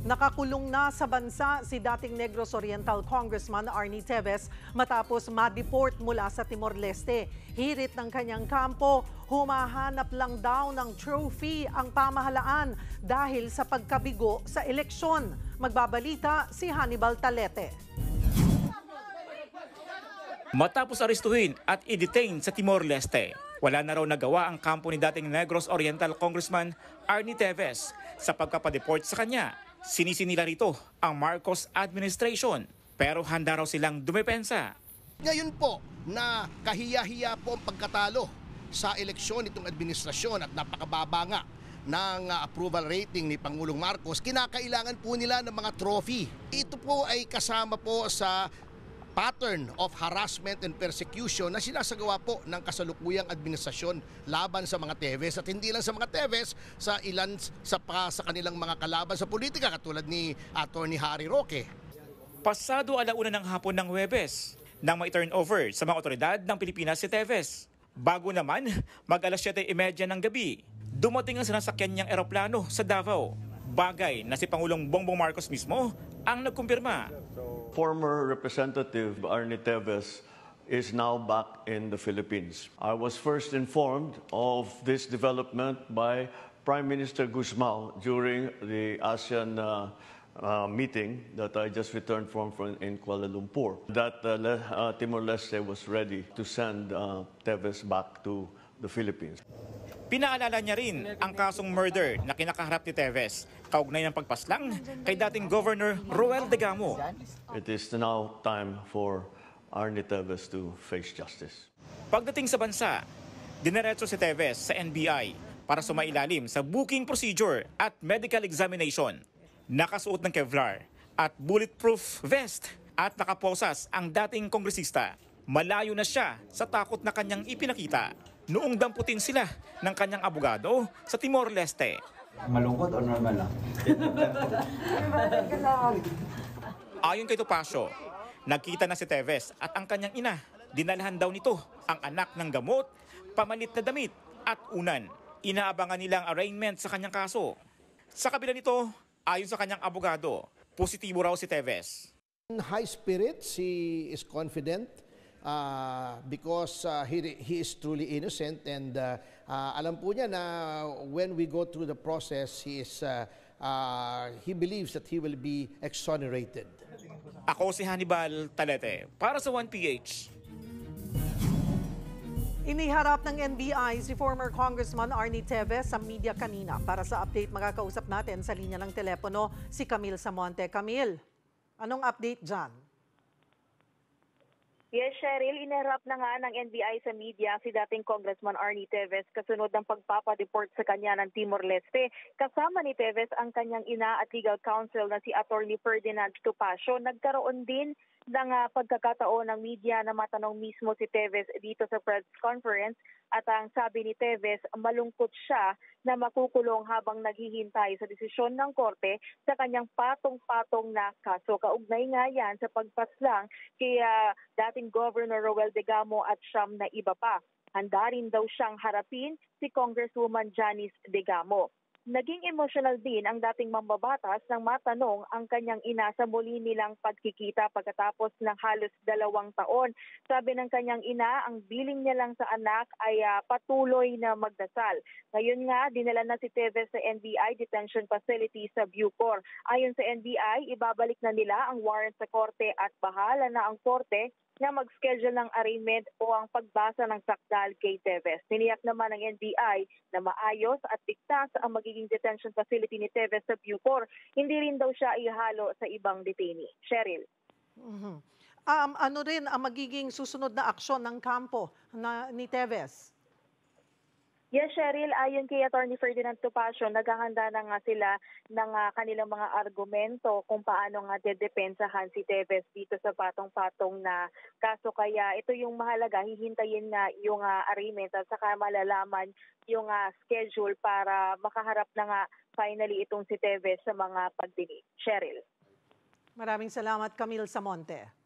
Nakakulong na sa bansa si dating Negros Oriental Congressman Arnie Teves matapos ma-deport mula sa Timor-Leste. Hirit ng kanyang kampo, humahanap lang daw ng trophy ang pamahalaan dahil sa pagkabigo sa eleksyon. Magbabalita si Hannibal Talete. Matapos arestuhin at i-detain sa Timor-Leste, wala na raw nagawa ang kampo ni dating Negros Oriental Congressman Arnie Teves sa pagkapadeport sa kanya. Sinisi nila rito ang Marcos administration, pero handa raw silang dumepensa. Ngayon po na kahiya-hiya po ang pagkatalo sa eleksyon itong administrasyon at napakababa nga ng approval rating ni Pangulong Marcos, kinakailangan po nila ng mga trophy. Ito po ay kasama po sa pattern of harassment and persecution na sinasagawa po ng kasalukuyang administrasyon laban sa mga Teves, at hindi lang sa mga Teves, sa ilan sa kanilang mga kalaban sa politika katulad ni Attorney Harry Roque. Pasado 1:00 ng hapon ng Huwebes nang ma-turn over sa mga otoridad ng Pilipinas si Teves. Bago naman mag-alas 7:30 ng gabi, dumating ang sinasakyan niyang eroplano sa Davao. Bagay na si Pangulong Bongbong Marcos mismo ang nagkumpirma. Former Representative Arnie Teves is now back in the Philippines. I was first informed of this development by Prime Minister Guzmao during the ASEAN meeting that I just returned from in Kuala Lumpur, that Timor-Leste was ready to send Teves back to the Philippines. Pinaalala niya rin ang kasong murder na kinakaharap ni Teves, kaugnay ng pagpaslang kay dating Governor Roel Degamo. It is now time for Arnie Teves to face justice. Pagdating sa bansa, dineretso si Teves sa NBI para sumailalim sa booking procedure at medical examination. Nakasuot ng Kevlar at bulletproof vest at nakaposas ang dating kongresista. Malayo na siya sa takot na kanyang ipinakita noong damputin sila ng kanyang abogado sa Timor-Leste. Malungkot o normal lang? Ayon kay Topacio, nagkita na si Teves at ang kanyang ina. Dinalhan daw nito ang anak ng gamot, pamalit na damit at unan. Inaabangan nilang arraignment sa kanyang kaso. Sa kabila nito, ayon sa kanyang abogado, positibo raw si Teves. In high spirits, he is confident because he is truly innocent, and alam po niya na when we go through the process, he believes that he will be exonerated. Ako si Hannibal Talete para sa 1PH. Iniharap ng NBI si former Congressman Arnie Teves sa media kanina. Para sa update, makakausap natin sa linya ng telepono si Camille Samonte. Camille, anong update dyan? Yes, Cheryl, iniharap na nga ng NBI sa media si dating Congressman Arnie Teves kasunod ng pagpapadeport sa kanya ng Timor-Leste. Kasama ni Teves ang kanyang ina at legal counsel na si Attorney Ferdinand Topacio. Nagkaroon din ng pagkakataon ng media na matanong mismo si Teves dito sa press conference, at ang sabi ni Teves, malungkot siya na makukulong habang naghihintay sa desisyon ng korte sa kanyang patong-patong na kaso. Kaugnay nga yan sa pagpaslang kay dating Governor Roel Degamo at siyam na iba pa. Handa rin daw siyang harapin si Congresswoman Janice Degamo. Naging emotional din ang dating mambabatas nang matanong ang kanyang ina sa muli nilang pagkikita pagkatapos ng halos 2 taon. Sabi ng kanyang ina, ang biling niya lang sa anak ay patuloy na magdasal. Ngayon nga, dinala na si Teves sa NBI Detention Facility sa Bucor. Ayon sa NBI, ibabalik na nila ang warrant sa korte at bahala na ang korte na mag-schedule ng arraignment o ang pagbasa ng sakdal kay Teves. Tiniyak naman ng NBI na maayos at ligtas ang magiging detention facility ni Teves sa Bucor. Hindi rin daw siya ihalo sa ibang detainee. Cheryl. Ano rin ang magiging susunod na aksyon ng kampo ni Teves? Yes, Cheryl, ayon kay Attorney Ferdinand Topacio, naghahanda na nga sila ng kanilang mga argumento kung paano nga dedepensahan si Teves dito sa patong-patong na kaso. Kaya ito yung mahalaga, hihintayin nga yung arraignment at saka malalaman yung schedule para makaharap na nga finally itong si Teves sa mga pagdinig. Cheryl. Maraming salamat, Camille Samonte.